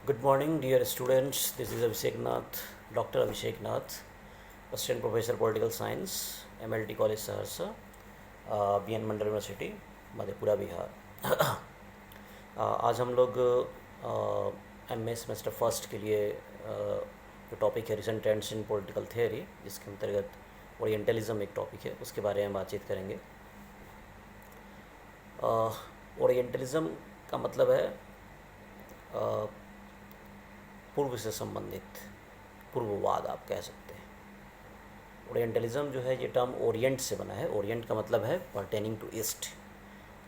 Good morning, dear students. This is Abhishek Nath, Dr. Abhishek Nath, Assistant Professor Political Science, MLT College Saharsa, BN Mandal university, Madhepura Bihar. आज हम लोग MA semester first के लिए जो topic है recent trends in political theory, जिसके अंतर्गत orientalism एक टॉपिक है, उसके बारे में बातचीत करेंगे। ओरिएंटलिज्म का मतलब है पूर्व से संबंधित, पूर्ववाद आप कह सकते हैं। ओरिएंटलिज्म जो है ये टर्म ओरिएंट से बना है। ओरिएंट का मतलब है पर्टेनिंग टू ईस्ट।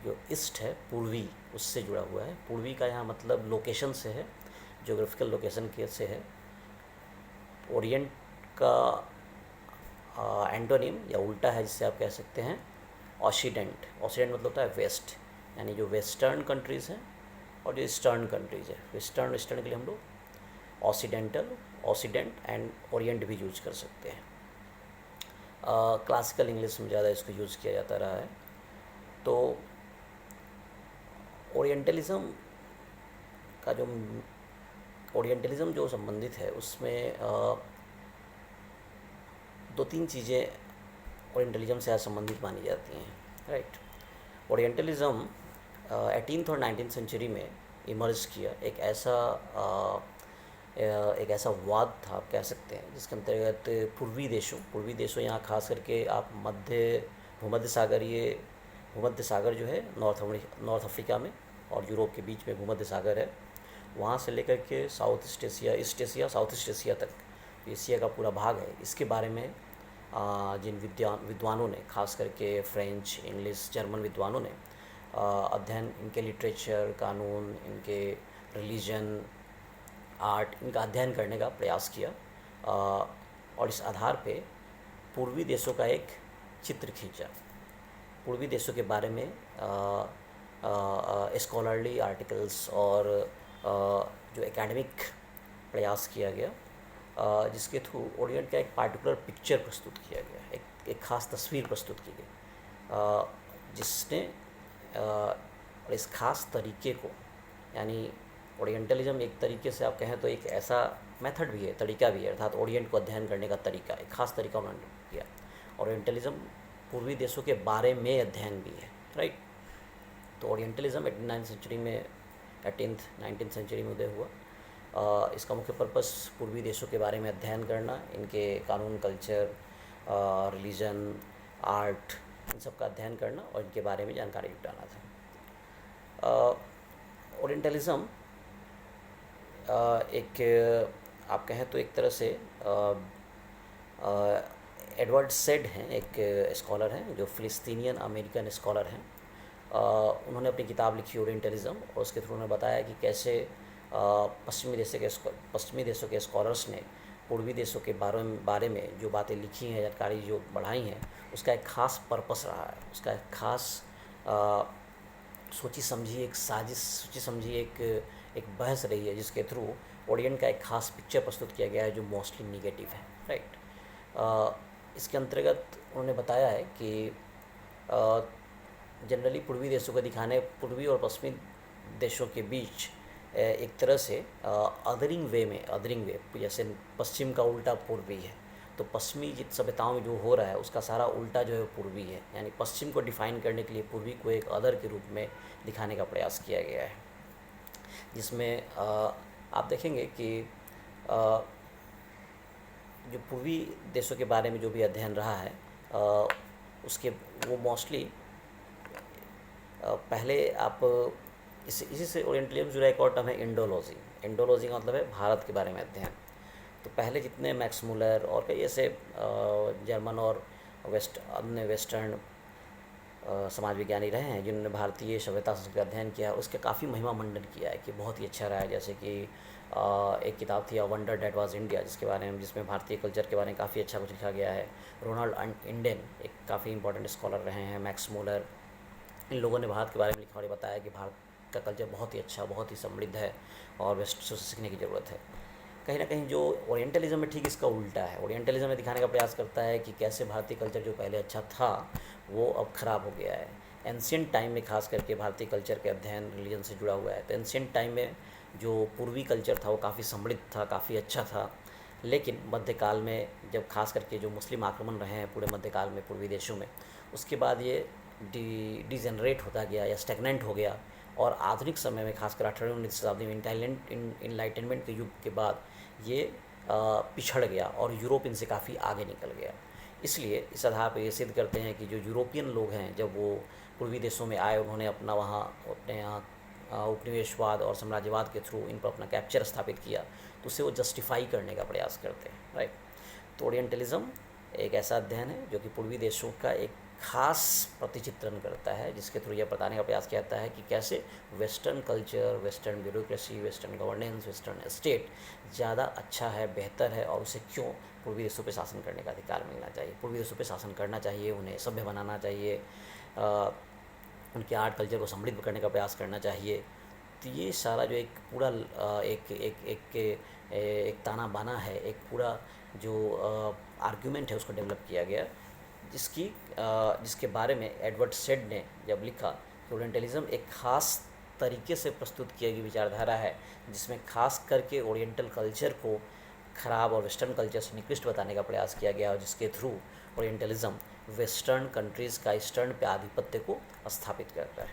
जो ईस्ट है, पूर्वी, उससे जुड़ा हुआ है। पूर्वी का यहाँ मतलब लोकेशन से है, ज्योग्राफिकल लोकेशन के से है। ओरिएंट का एंटोनिम या उल्टा है, जिससे आप कह सकते हैं ऑक्सीडेंट। ऑक्सीडेंट मतलब होता है वेस्ट, यानी जो वेस्टर्न कंट्रीज़ हैं और जो ईस्टर्न कंट्रीज़ है। वेस्टर्न ईस्टर्न के लिए हम लोग ऑक्सीडेंटल, ऑक्सीडेंट एंड ओरिएंट भी यूज कर सकते हैं। क्लासिकल इंग्लिश में ज़्यादा इसको यूज़ किया जाता रहा है। तो ओरिएंटलिज्म जो संबंधित है उसमें दो तीन चीज़ें ओरिएंटलिज्म से संबंधित मानी जाती हैं, राइट। ओरिएंटलिज्म 18th और 19th सेंचुरी में इमर्ज किया एक ऐसा वाद था, आप कह सकते हैं, जिसके अंतर्गत पूर्वी देशों यहाँ खास करके आप भूमध्य सागर जो है नॉर्थ अफ्रीका में और यूरोप के बीच में भूमध्य सागर है, वहाँ से लेकर के east Asia, south east Asia तक, एशिया का पूरा भाग है। इसके बारे में जिन विद्वानों ने, खास करके फ्रेंच, इंग्लिश, जर्मन विद्वानों ने अध्ययन, इनके लिटरेचर, कानून, इनके रिलीजन, आर्ट, इनका अध्ययन करने का प्रयास किया और इस आधार पे पूर्वी देशों का एक चित्र खींचा। पूर्वी देशों के बारे में स्कॉलरली आर्टिकल्स और जो एकेडमिक प्रयास किया गया, जिसके थ्रू ओरिएंट का एक पार्टिकुलर पिक्चर प्रस्तुत किया गया, एक ख़ास तस्वीर प्रस्तुत की गई, जिसने और इस ख़ास तरीके को, यानी ओरिएंटलिज्म एक तरीके से आप कहें तो एक ऐसा मेथड भी है, तरीका भी है, अर्थात ओरिएंट को अध्ययन करने का तरीका, एक ख़ास तरीका उन्होंने किया। ओरिएंटलिज्म पूर्वी देशों के बारे में अध्ययन भी है, राइट। तो ओरिएंटलिज्म 18th 19th सेंचुरी में उदय हुआ। इसका मुख्य पर्पस पूर्वी देशों के बारे में अध्ययन करना, इनके कानून, कल्चर, रिलीजन, आर्ट, इन सब का अध्ययन करना और इनके बारे में जानकारी जुटाना था। ओरिएंटलिज्म एक, आप कहें तो एक तरह से एडवर्ड सेड हैं, एक स्कॉलर हैं जो फ़िलिस्तीनियन अमेरिकन स्कॉलर हैं। उन्होंने अपनी किताब लिखी ओरिएंटलिज्म, और उसके थ्रू उन्होंने बताया कि कैसे पश्चिमी देशों के स्कॉलर्स ने पूर्वी देशों के बारे में जो बातें लिखी हैं, जानकारी जो बढ़ाई हैं, उसका एक ख़ास पर्पस रहा है, उसका एक ख़ास सोची समझी एक बहस रही है, जिसके थ्रू ओरिएंट का एक ख़ास पिक्चर प्रस्तुत किया गया है जो मोस्टली निगेटिव है, राइट। इसके अंतर्गत उन्होंने बताया है कि जनरली पूर्वी देशों को दिखाने, पूर्वी और पश्चिमी देशों के बीच एक तरह से अदरिंग वे, जैसे पश्चिम का उल्टा पूर्वी है, तो पश्चिमी जित सभ्यताओं में जो हो रहा है उसका सारा उल्टा जो है पूर्वी है, यानी पश्चिम को डिफ़ाइन करने के लिए पूर्वी को एक अदर के रूप में दिखाने का प्रयास किया गया है, जिसमें आप देखेंगे कि जो पूर्वी देशों के बारे में जो भी अध्ययन रहा है, उसके वो मोस्टली पहले आप इसी से ओरिएंटलिज्म जुड़ा एक और टर्म है इंडोलॉजी। इंडोलॉजी का मतलब है भारत के बारे में अध्ययन। तो पहले जितने मैक्स मुलर और कई ऐसे जर्मन और अन्य वेस्टर्न समाज विज्ञानी रहे हैं जिन्होंने भारतीय सभ्यता संस्कृति का अध्ययन किया, उसके काफ़ी महिमा मंडन किया है कि बहुत ही अच्छा रहा है। जैसे कि एक किताब थी a wonder that was India, जिसमें भारतीय कल्चर के बारे में काफ़ी अच्छा कुछ लिखा गया है। रोनाल्ड इंडेन एक काफ़ी इंपॉर्टेंट स्कॉलर रहे हैं, मैक्स मुलर, इन लोगों ने भारत के बारे में लिखा और बताया कि भारत का कल्चर बहुत ही अच्छा, बहुत ही समृद्ध है और वेस्ट से सीखने की ज़रूरत है। कहीं ना कहीं जो ओरिएंटलिज्म है ठीक इसका उल्टा है। ओरिएंटलिज्म में दिखाने का प्रयास करता है कि कैसे भारतीय कल्चर जो पहले अच्छा था वो अब ख़राब हो गया है। एंशिएंट टाइम में खास करके भारतीय कल्चर के अध्ययन रिलीजन से जुड़ा हुआ है। तो एंशिएंट टाइम में जो पूर्वी कल्चर था वो काफ़ी समृद्ध था, काफ़ी अच्छा था। लेकिन मध्यकाल में जब खास करके जो मुस्लिम आक्रमण रहे हैं पूरे मध्यकाल में पूर्वी देशों में, उसके बाद ये डिजेनरेट होता गया या स्टेगनेंट हो गया। और आधुनिक समय में खासकर 18वीं शताब्दी में इनलाइटनमेंट के युग के बाद ये पिछड़ गया और यूरोप इनसे काफ़ी आगे निकल गया। इसलिए इस आधार पर ये सिद्ध करते हैं कि जो यूरोपियन लोग हैं जब वो पूर्वी देशों में आए, उन्होंने अपने यहाँ उपनिवेशवाद और साम्राज्यवाद के थ्रू इन पर अपना कैप्चर स्थापित किया, तो उसे वो जस्टिफाई करने का प्रयास करते हैं, राइट। तो ओरिएंटलिज्म एक ऐसा अध्ययन है जो कि पूर्वी देशों का एक खास प्रतिचित्रण करता है, जिसके थ्रू यह बताने का प्रयास किया जाता है कि कैसे western culture, western bureaucracy, western governance, western state ज़्यादा अच्छा है, बेहतर है, और उसे क्यों पूर्वी देशों पे शासन करने का अधिकार मिलना चाहिए, पूर्वी देशों पे शासन करना चाहिए, उन्हें सभ्य बनाना चाहिए, उनके आर्ट कल्चर को समृद्ध करने का प्रयास करना चाहिए। तो ये सारा जो एक पूरा एक ताना बाना है, एक पूरा जो आर्ग्यूमेंट है उसको डेवलप किया गया, जिसके बारे में एडवर्ड सेड ने जब लिखा कि ओरिएंटलिज्म एक ख़ास तरीके से प्रस्तुत किया गई विचारधारा है, जिसमें खास करके ओरिएंटल कल्चर को ख़राब और वेस्टर्न कल्चर से निकृष्ट बताने का प्रयास किया गया, और जिसके थ्रू ओरिएंटलिज्म वेस्टर्न कंट्रीज़ का ईस्टर्न पे आधिपत्य को स्थापित करता है।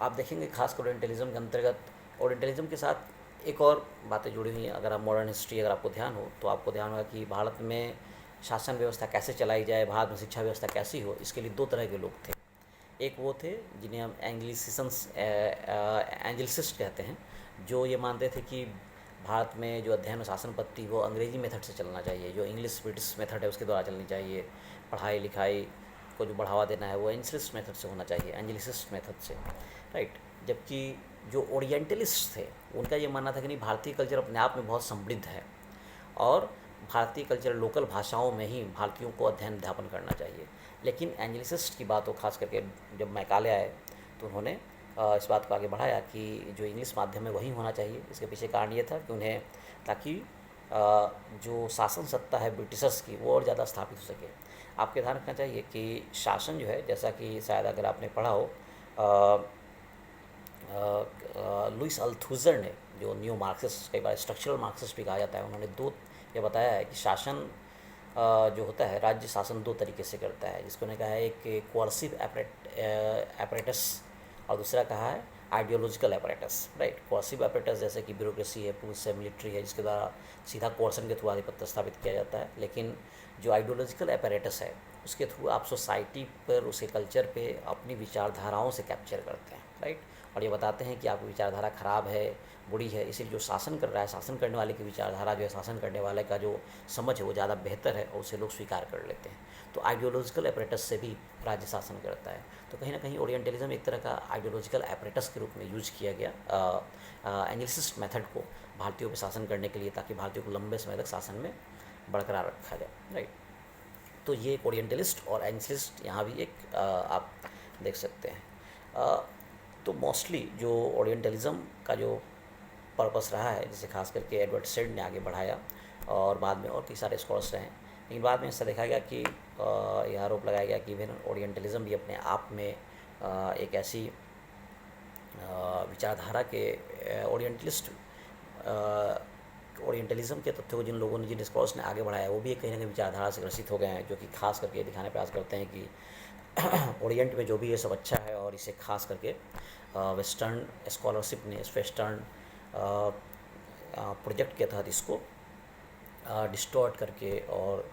आप देखेंगे खासकर ओरिएंटलिज्म के अंतर्गत, ओरिएंटलिज्म के साथ एक और बातें जुड़ी हुई हैं। अगर आप मॉडर्न हिस्ट्री अगर आपको ध्यान हो तो आपको ध्यान होगा कि भारत में शासन व्यवस्था कैसे चलाई जाए, भारत में शिक्षा व्यवस्था कैसी हो, इसके लिए दो तरह के लोग थे। एक वो थे जिन्हें हम एंग्लिसिस्ट कहते हैं, जो ये मानते थे कि भारत में जो अध्ययन और शासन पद्धति वो अंग्रेज़ी मेथड से चलना चाहिए, जो इंग्लिश ब्रिटिश मेथड है उसके द्वारा चलनी चाहिए, पढ़ाई लिखाई को जो बढ़ावा देना है वो एंग्लिसिस्ट मेथड से होना चाहिए, एंग्लिसिस्ट मेथड से, राइट। जबकि जो ओरिएंटलिस्ट थे उनका ये मानना था कि नहीं, भारतीय कल्चर अपने आप में बहुत समृद्ध है और भारतीय कल्चर लोकल भाषाओं में ही भारतीयों को अध्ययन अध्यापन करना चाहिए। लेकिन एंग्लिसिस्ट की बात हो, खास करके जब मैकाले आए तो उन्होंने इस बात को आगे बढ़ाया कि जो इंग्लिश माध्यम है वही होना चाहिए। इसके पीछे कारण ये था कि उन्हें, ताकि जो शासन सत्ता है ब्रिटिशर्स की वो और ज़्यादा स्थापित हो सके। आपके ध्यान रखना चाहिए कि शासन जो है, जैसा कि शायद अगर आपने पढ़ा हो, लुइस अल्थुजर ने, जो न्यू मार्क्सिस्ट, कई बार स्ट्रक्चरल मार्क्सिस्ट भी कहा जाता है, उन्होंने दो ये बताया है कि शासन जो होता है, राज्य शासन दो तरीके से करता है, जिसको उन्होंने कहा है एक कोअर्सिव एपरेटस और दूसरा कहा है ideological apparatus, right. Coercive apparatus जैसे कि ब्यूरोक्रेसी है, पुलिस है, मिलिट्री है, जिसके द्वारा सीधा कोर्सन के थ्रू आधिपत्य स्थापित किया जाता है। लेकिन जो आइडियोलॉजिकल एपरेटस है उसके थ्रू आप सोसाइटी पर, उसके कल्चर पे अपनी विचारधाराओं से कैप्चर करते हैं, राइट। और ये बताते हैं कि आपकी विचारधारा ख़राब है, बुरी है, इसलिए जो शासन कर रहा है, शासन करने वाले की विचारधारा जो है, शासन करने वाले का जो समझ है वो ज़्यादा बेहतर है और उसे लोग स्वीकार कर लेते हैं। तो आइडियोलॉजिकल एपरेटस से भी राज्य शासन करता है। तो कहीं ना कहीं ओरिएंटलिज्म एक तरह का आइडियोलॉजिकल एपरेटस के रूप में यूज किया गया एंग्लिसिस्ट मेथड को भारतीयों पर शासन करने के लिए, ताकि भारतीयों को लंबे समय तक शासन में बरकरार रखा जाए, राइट। तो ये एक ओरिएंटलिस्ट और एंग्लिसिस्ट यहाँ भी एक आप देख सकते हैं। तो मोस्टली जो ओरिएंटलिज्म का जो पर्पस रहा है, जिसे खास करके एडवर्ड सेड ने आगे बढ़ाया और बाद में और कई सारे स्कॉलर्स रहे, लेकिन बाद में ऐसा देखा गया कि यह आरोप लगाया गया कि इवन ओरिएंटलिज्म भी अपने आप में एक ऐसी विचारधारा के ओरिएंटलिज्म के तथ्यों को जिन लोगों ने, जिन स्कॉलर्स ने आगे बढ़ाया, वो भी कहीं ना कहीं विचारधारा से ग्रसित हो गए हैं, जो कि खास करके दिखाने प्रयास करते हैं कि ओरिएंट में जो भी ये सब अच्छा है, और इसे खास करके वेस्टर्न स्कॉलरशिप ने, वेस्टर्न प्रोजेक्ट के तहत इसको डिस्टॉर्ट करके और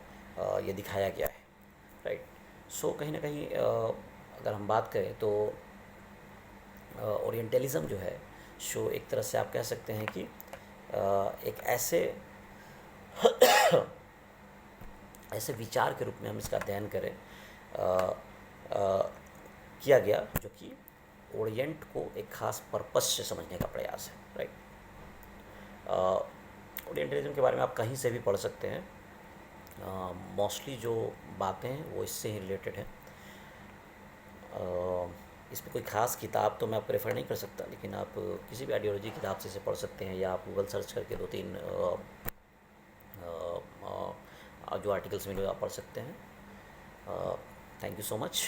ये दिखाया गया है, राइट। सो कहीं ना कहीं अगर हम बात करें तो ओरिएंटलिज्म जो है शो एक तरह से आप कह सकते हैं कि एक ऐसे विचार के रूप में हम इसका अध्ययन करें किया गया, जो कि ओरिएंट को एक खास पर्पस से समझने का प्रयास है, राइट। ओरिएंटलिज्म के बारे में आप कहीं से भी पढ़ सकते हैं। मोस्टली जो बातें हैं वो इससे ही रिलेटेड हैं। इसमें कोई ख़ास किताब तो मैं आपको रेफ़र नहीं कर सकता, लेकिन आप किसी भी आइडियोलॉजी किताब से इसे पढ़ सकते हैं, या आप गूगल सर्च करके 2-3 जो आर्टिकल्स मिले आप पढ़ सकते हैं। Thank you so much.